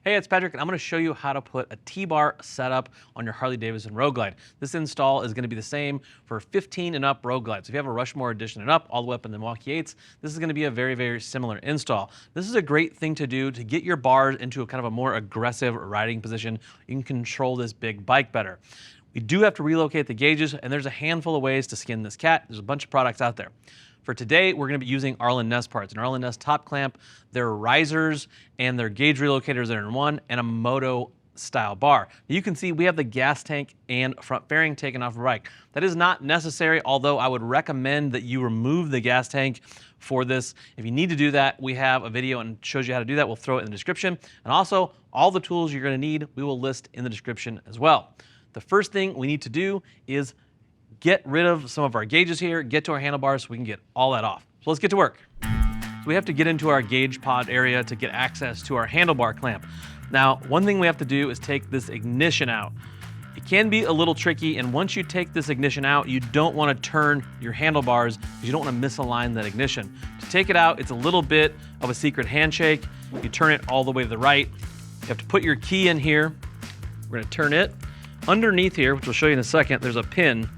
Hey, it's Patrick, and I'm going to show you how to put a T-bar setup on your Harley-Davidson Road Glide. This install is going to be the same for 15 and up Road Glides. If you have a Rushmore Edition and up, all the way up in the Milwaukee 8s, this is going to be a very, very similar install. This is a great thing to do to get your bars into a kind of a more aggressive riding position. You can control this big bike better. We do have to relocate the gauges, and there's a handful of ways to skin this cat. There's a bunch of products out there. For today, we're going to be using Arlen Ness parts. An Arlen Ness top clamp, their risers, and their gauge relocators that are in one, and a moto style bar. You can see we have the gas tank and front fairing taken off the bike. That is not necessary, although I would recommend that you remove the gas tank for this. If you need to do that, we have a video and shows you how to do that. We'll throw it in the description. And also, all the tools you're going to need, we will list in the description as well. The first thing we need to do is get rid of some of our gauges here, get to our handlebars so we can get all that off. So let's get to work. So we have to get into our gauge pod area to get access to our handlebar clamp. Now, one thing we have to do is take this ignition out. It can be a little tricky, and once you take this ignition out, you don't want to turn your handlebars because you don't want to misalign that ignition. To take it out, it's a little bit of a secret handshake. You turn it all the way to the right. You have to put your key in here. We're going to turn it. Underneath here, which we'll show you in a second, there's a pin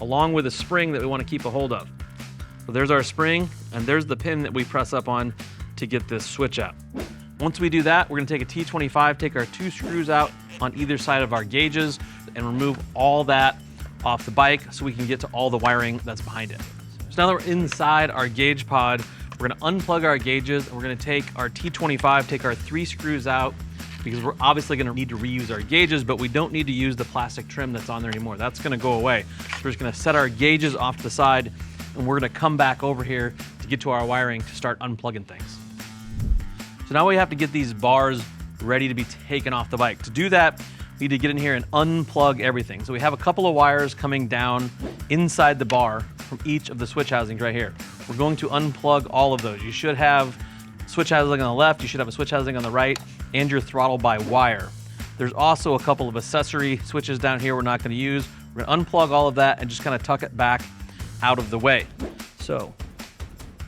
along with a spring that we want to keep a hold of. So there's our spring, and there's the pin that we press up on to get this switch out. Once we do that, we're going to take a T25, take our 2 screws out on either side of our gauges, and remove all that off the bike so we can get to all the wiring that's behind it. So now that we're inside our gauge pod, we're going to unplug our gauges, and we're going to take our T25, take our 3 screws out, because we're obviously going to need to reuse our gauges, but we don't need to use the plastic trim that's on there anymore. That's going to go away. So we're just going to set our gauges off to the side, and we're going to come back over here to get to our wiring to start unplugging things. So now we have to get these bars ready to be taken off the bike. To do that, we need to get in here and unplug everything. So we have a couple of wires coming down inside the bar from each of the switch housings right here. We're going to unplug all of those. You should have switch housing on the left, you should have a switch housing on the right, and your throttle by wire. There's also a couple of accessory switches down here we're not going to use. We're going to unplug all of that and just kind of tuck it back out of the way. So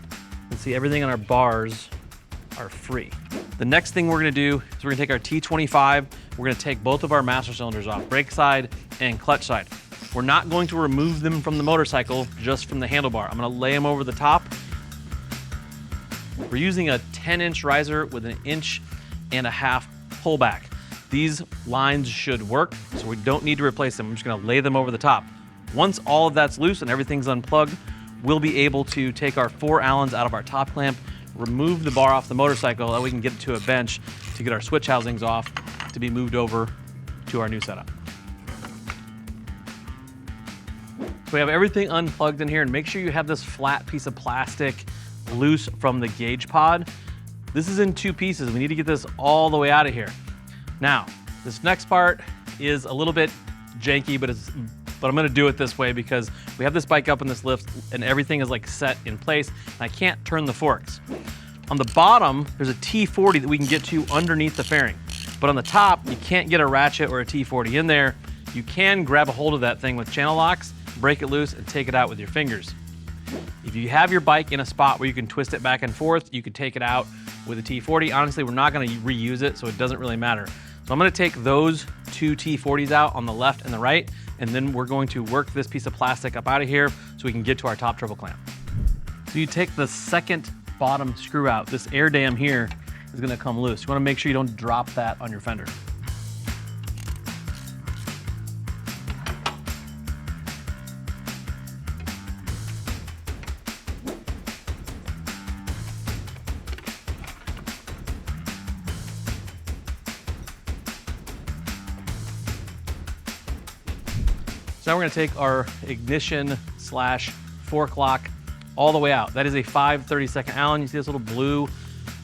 you can see everything on our bars are free. The next thing we're going to do is we're going to take our T25, we're going to take both of our master cylinders off, brake side and clutch side. We're not going to remove them from the motorcycle, just from the handlebar. I'm going to lay them over the top. We're using a 10-inch riser with an 1.5 inch pullback. These lines should work, so we don't need to replace them. I'm just gonna lay them over the top. Once all of that's loose and everything's unplugged, we'll be able to take our 4 Allens out of our top clamp, remove the bar off the motorcycle, and we can get it to a bench to get our switch housings off to be moved over to our new setup. So we have everything unplugged in here, and make sure you have this flat piece of plastic loose from the gauge pod. This is in 2 pieces. We need to get this all the way out of here. Now, this next part is a little bit janky, but I'm gonna do it this way because we have this bike up in this lift and everything is like set in place, and I can't turn the forks. On the bottom, there's a T40 that we can get to underneath the fairing. But on the top, you can't get a ratchet or a T40 in there. You can grab a hold of that thing with channel locks, break it loose, and take it out with your fingers. If you have your bike in a spot where you can twist it back and forth, you could take it out with a T40. Honestly, we're not going to reuse it, so it doesn't really matter. So I'm going to take those 2 T40s out on the left and the right, and then we're going to work this piece of plastic up out of here so we can get to our top triple clamp. So you take the second bottom screw out. This air dam here is going to come loose. You want to make sure you don't drop that on your fender. So now we're going to take our ignition / fork lock all the way out. That is a 5/32 Allen. You see this little blue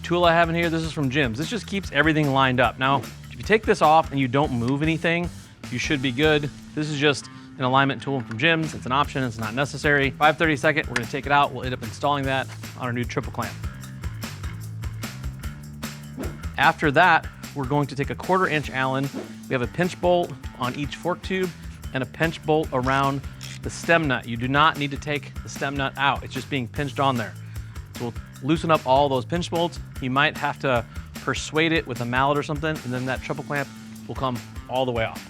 tool I have in here? This is from Jim's. This just keeps everything lined up. Now, if you take this off and you don't move anything, you should be good. This is just an alignment tool from Jim's. It's an option, it's not necessary. 5/32, we're going to take it out. We'll end up installing that on our new triple clamp. After that, we're going to take a 1/4 inch Allen. We have a pinch bolt on each fork tube and a pinch bolt around the stem nut. You do not need to take the stem nut out. It's just being pinched on there. So we'll loosen up all those pinch bolts. You might have to persuade it with a mallet or something, and then that triple clamp will come all the way off.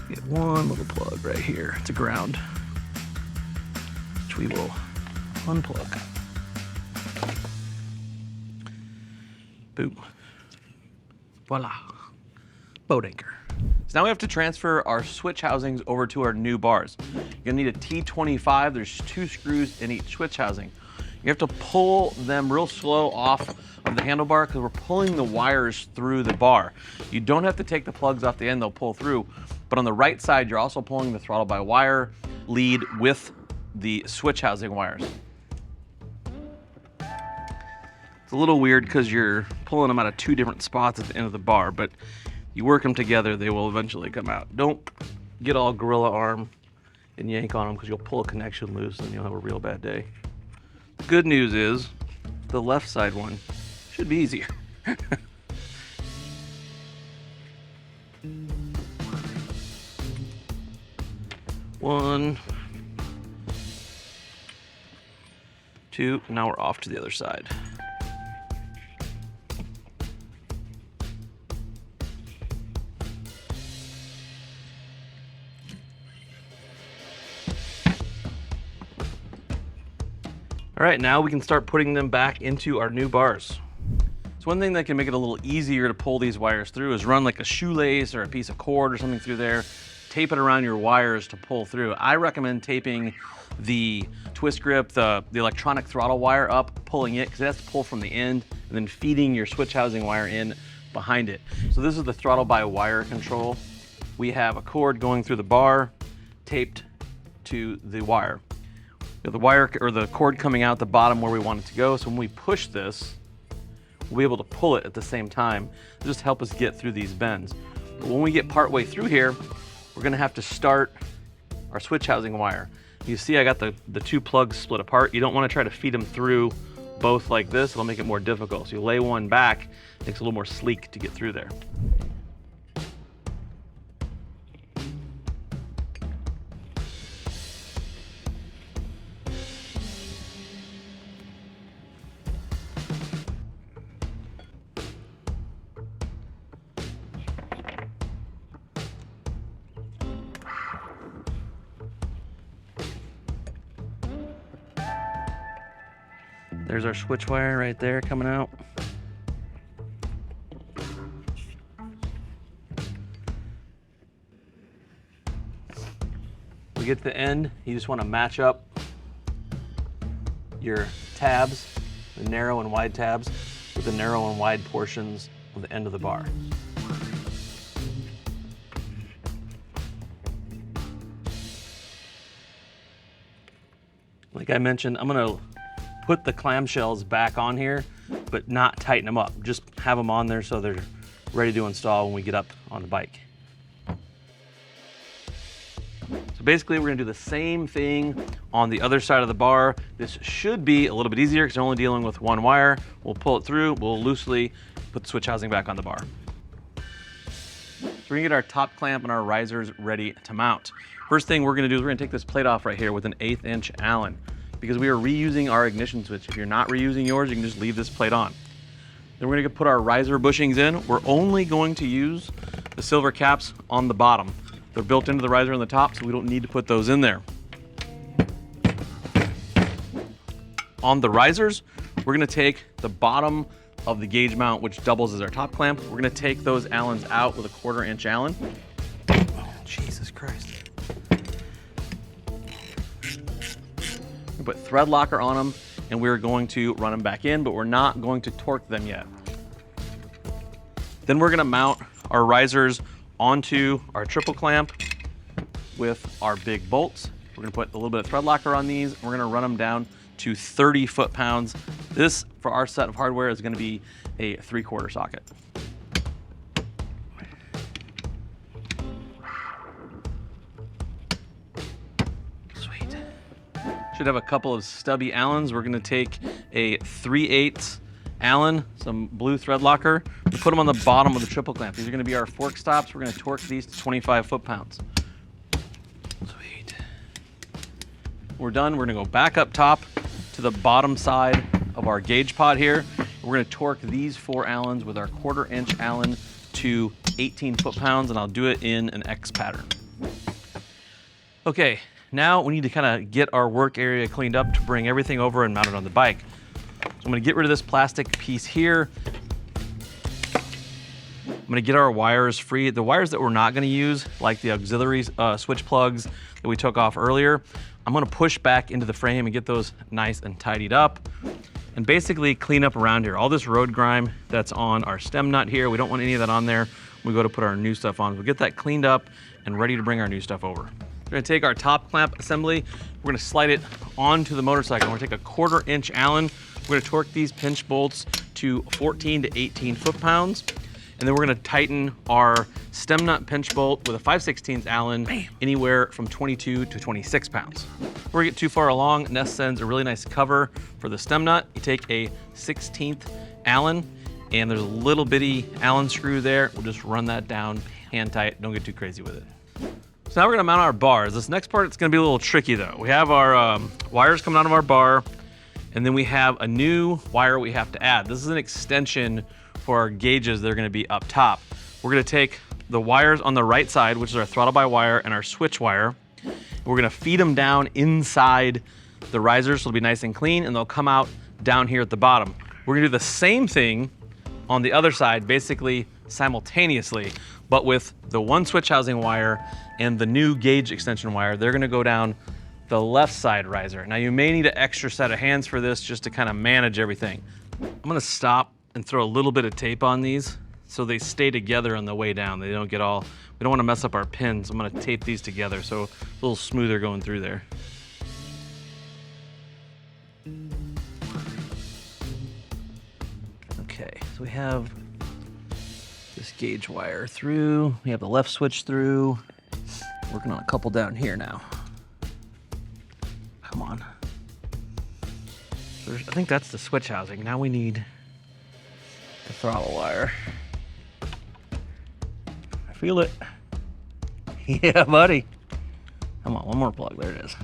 Get one little plug right here. It's a ground, which we will unplug. Boom. Voila. Boat anchor. So now we have to transfer our switch housings over to our new bars. You're gonna need a T25. There's 2 screws in each switch housing. You have to pull them real slow off of the handlebar because we're pulling the wires through the bar. You don't have to take the plugs off the end, they'll pull through. But on the right side, you're also pulling the throttle by wire lead with the switch housing wires. It's a little weird because you're pulling them out of 2 different spots at the end of the bar, but you work them together, they will eventually come out. Don't get all gorilla arm and yank on them because you'll pull a connection loose and you'll have a real bad day. The good news is the left side one should be easier. 1, 2, now we're off to the other side. All right, now we can start putting them back into our new bars. So one thing that can make it a little easier to pull these wires through is run like a shoelace or a piece of cord or something through there, tape it around your wires to pull through. I recommend taping the twist grip, the electronic throttle wire up, pulling it, because it has to pull from the end, and then feeding your switch housing wire in behind it. So this is the throttle by wire control. We have a cord going through the bar, taped to the wire. The wire or the cord coming out the bottom where we want it to go. So when we push this, we'll be able to pull it at the same time. It'll just help us get through these bends. But when we get part way through here, we're gonna have to start our switch housing wire. You see I got the 2 plugs split apart. You don't wanna try to feed them through both like this. It'll make it more difficult. So you lay one back, it makes it a little more sleek to get through there. There's our switch wire right there coming out. We get to the end, you just want to match up your tabs, the narrow and wide tabs, with the narrow and wide portions of the end of the bar. Like I mentioned, I'm gonna put the clamshells back on here, but not tighten them up. Just have them on there so they're ready to install when we get up on the bike. So basically we're gonna do the same thing on the other side of the bar. This should be a little bit easier because we're only dealing with 1 wire. We'll pull it through, we'll loosely put the switch housing back on the bar. So we're gonna get our top clamp and our risers ready to mount. First thing we're gonna do is we're gonna take this plate off right here with an 1/8 inch Allen, because we are reusing our ignition switch. If you're not reusing yours, you can just leave this plate on. Then we're gonna put our riser bushings in. We're only going to use the silver caps on the bottom. They're built into the riser on the top, so we don't need to put those in there. On the risers, we're gonna take the bottom of the gauge mount, which doubles as our top clamp. We're gonna take those Allens out with a 1/4 inch Allen. Oh, Jesus Christ. Put thread locker on them, and we're going to run them back in, but we're not going to torque them yet. Then we're gonna mount our risers onto our triple clamp with our big bolts. We're gonna put a little bit of thread locker on these. We're gonna run them down to 30 foot-pounds. This, for our set of hardware, is gonna be a 3/4 socket. Should have a couple of stubby Allens. We're gonna take a 3/8 Allen, some blue thread locker. We put them on the bottom of the triple clamp. These are going to be our fork stops. We're going to torque these to 25 foot-pounds. Sweet. We're done. We're going to go back up top to the bottom side of our gauge pod here. We're going to torque these 4 Allens with our 1/4 inch Allen to 18 foot-pounds, and I'll do it in an X pattern. Okay, now we need to kind of get our work area cleaned up to bring everything over and mount it on the bike. So I'm going to get rid of this plastic piece here. I'm going to get our wires free. The wires that we're not going to use, like the auxiliary switch plugs that we took off earlier, I'm going to push back into the frame and get those nice and tidied up. And basically clean up around here. All this road grime that's on our stem nut here, we don't want any of that on there when we go to put our new stuff on. We'll get that cleaned up and ready to bring our new stuff over. We're gonna take our top clamp assembly, we're gonna slide it onto the motorcycle. We're gonna take a 1/4 inch Allen, we're gonna torque these pinch bolts to 14 to 18 foot-pounds. And then we're gonna tighten our stem nut pinch bolt with a 5/16 Allen anywhere from 22 to 26 pounds. Before we get too far along, Ness sends a really nice cover for the stem nut. You take a 16th Allen, and there's a little bitty Allen screw there. We'll just run that down hand tight. Don't get too crazy with it. So now we're gonna mount our bars. This next part, it's gonna be a little tricky though. We have our wires coming out of our bar, and then we have a new wire we have to add. This is an extension for our gauges that are gonna be up top. We're gonna take the wires on the right side, which is our throttle by wire and our switch wire. We're gonna feed them down inside the risers so it'll be nice and clean, and they'll come out down here at the bottom. We're gonna do the same thing on the other side, basically simultaneously, but with the one switch housing wire and the new gauge extension wire. They're gonna go down the left side riser. Now you may need an extra set of hands for this just to kind of manage everything. I'm gonna stop and throw a little bit of tape on these so they stay together on the way down. They don't get all, we don't want to mess up our pins. I'm going to tape these together so it's a little smoother going through there. Okay, so we have this gauge wire through, we have the left switch through, working on a couple down here now. Come on. I think that's the switch housing. Now we need the throttle wire. I feel it. Yeah, buddy. Come on, one more plug. There it is.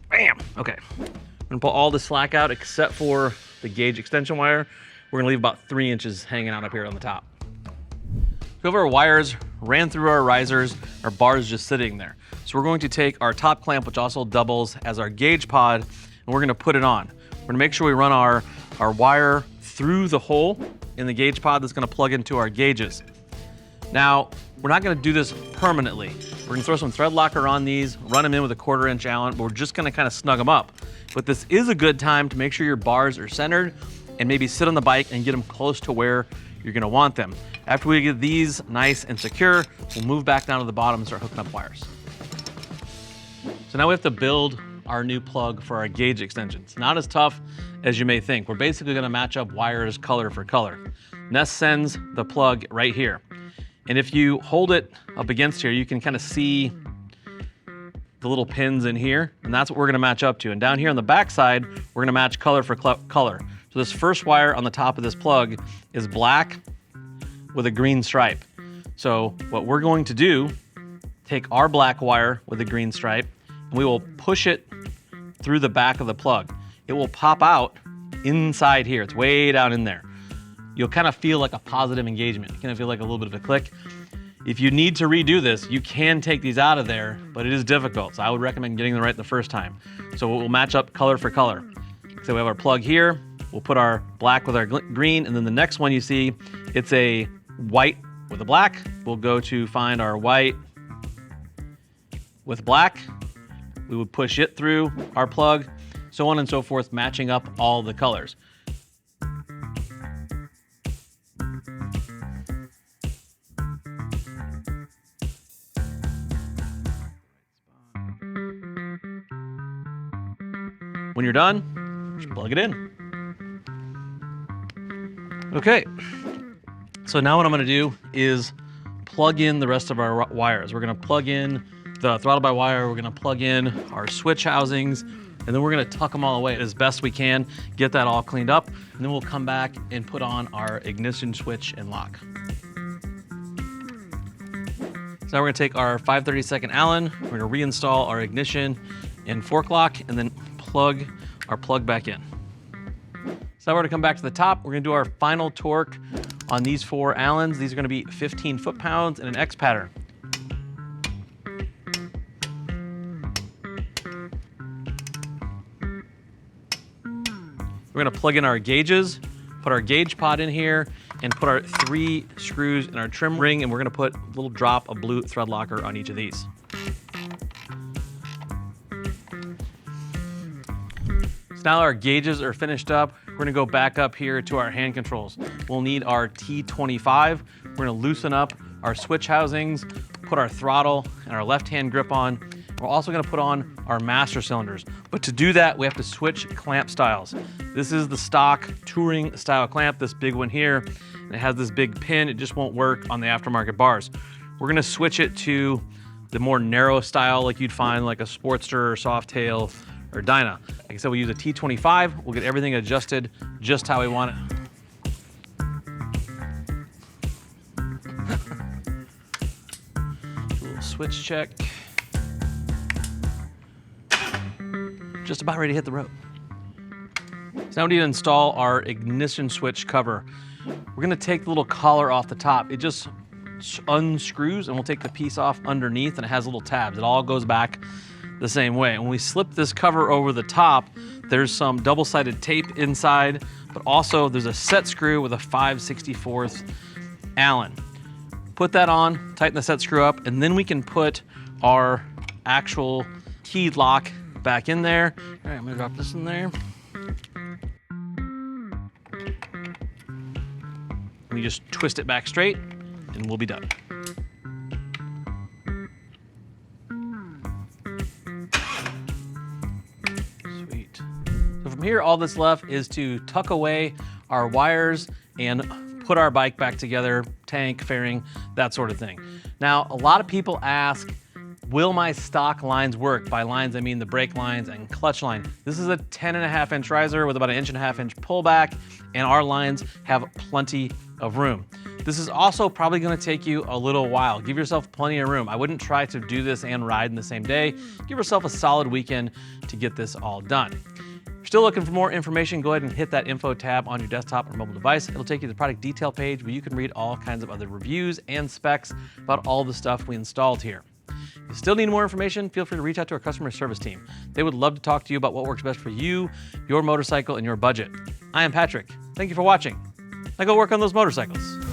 Bam! Okay. I'm gonna pull all the slack out except for the gauge extension wire. We're gonna leave about 3 inches hanging out up here on the top. Go over our wires, ran through our risers, our bar's just sitting there. So we're going to take our top clamp, which also doubles as our gauge pod, and we're gonna put it on. We're gonna make sure we run our wire through the hole in the gauge pod that's gonna plug into our gauges. Now, we're not gonna do this permanently. We're gonna throw some thread locker on these, run them in with a 1/4 inch Allen, but we're just gonna kind of snug them up. But this is a good time to make sure your bars are centered and maybe sit on the bike and get them close to where you're gonna want them. After we get these nice and secure, we'll move back down to the bottom and start hooking up wires. So now we have to build our new plug for our gauge extension. It's not as tough as you may think. We're basically gonna match up wires color for color. Ness sends the plug right here. And if you hold it up against here, you can kind of see the little pins in here, and that's what we're gonna match up to. And down here on the back side, we're gonna match color for color. So this first wire on the top of this plug is black with a green stripe. So what we're going to do, take our black wire with a green stripe, and we will push it through the back of the plug. It will pop out inside here. It's way down in there. You'll kind of feel like a positive engagement. You kind of feel like a little bit of a click. If you need to redo this, you can take these out of there, but it is difficult. So I would recommend getting them right the first time. So we'll match up color for color. So we have our plug here. We'll put our black with our green, and then the next one you see, it's a white with a black. We'll go to find our white with black. We would push it through our plug, so on and so forth, matching up all the colors. When you're done, just plug it in. Okay, so now what I'm gonna do is plug in the rest of our wires. We're gonna plug in the throttle by wire, we're gonna plug in our switch housings, and then we're gonna tuck them all away as best we can, get that all cleaned up, and then we'll come back and put on our ignition switch and lock. So now we're gonna take our 5/32 Allen, we're gonna reinstall our ignition and fork lock, and then plug our plug back in. So now we're gonna come back to the top. We're gonna do our final torque on these 4 Allens. These are gonna be 15 foot-pounds in an X pattern. We're gonna plug in our gauges, put our gauge pot in here, and put our 3 screws in our trim ring, and we're gonna put a little drop of blue thread locker on each of these. So now our gauges are finished up. We're gonna go back up here to our hand controls. We'll need our T25. We're gonna loosen up our switch housings, put our throttle and our left-hand grip on. We're also gonna put on our master cylinders. But to do that, we have to switch clamp styles. This is the stock touring style clamp, this big one here. And it has this big pin, it just won't work on the aftermarket bars. We're gonna switch it to the more narrow style like you'd find like a Sportster or Softail or Dyna. Like I said, we use a T25. We'll get everything adjusted just how we want it. A little switch check. Just about ready to hit the road. So now we need to install our ignition switch cover. We're gonna take the little collar off the top. It just unscrews, and we'll take the piece off underneath, and it has little tabs. It all goes back the same way. When we slip this cover over the top, there's some double-sided tape inside, but also there's a set screw with a 5/64 Allen. Put that on, tighten the set screw up, and then we can put our actual key lock back in there. All right, I'm gonna drop this in there. We just twist it back straight, and we'll be done. Sweet. So from here, all that's left is to tuck away our wires and put our bike back together, tank, fairing, that sort of thing. Now, a lot of people ask, will my stock lines work? By lines, I mean the brake lines and clutch line. This is a 10.5-inch riser with about an 1.5-inch pullback, and our lines have plenty of room. This is also probably gonna take you a little while. Give yourself plenty of room. I wouldn't try to do this and ride in the same day. Give yourself a solid weekend to get this all done. If you're still looking for more information, go ahead and hit that info tab on your desktop or mobile device. It'll take you to the product detail page where you can read all kinds of other reviews and specs about all the stuff we installed here. If you still need more information, feel free to reach out to our customer service team. They would love to talk to you about what works best for you, your motorcycle, and your budget. I am Patrick. Thank you for watching. Now go work on those motorcycles.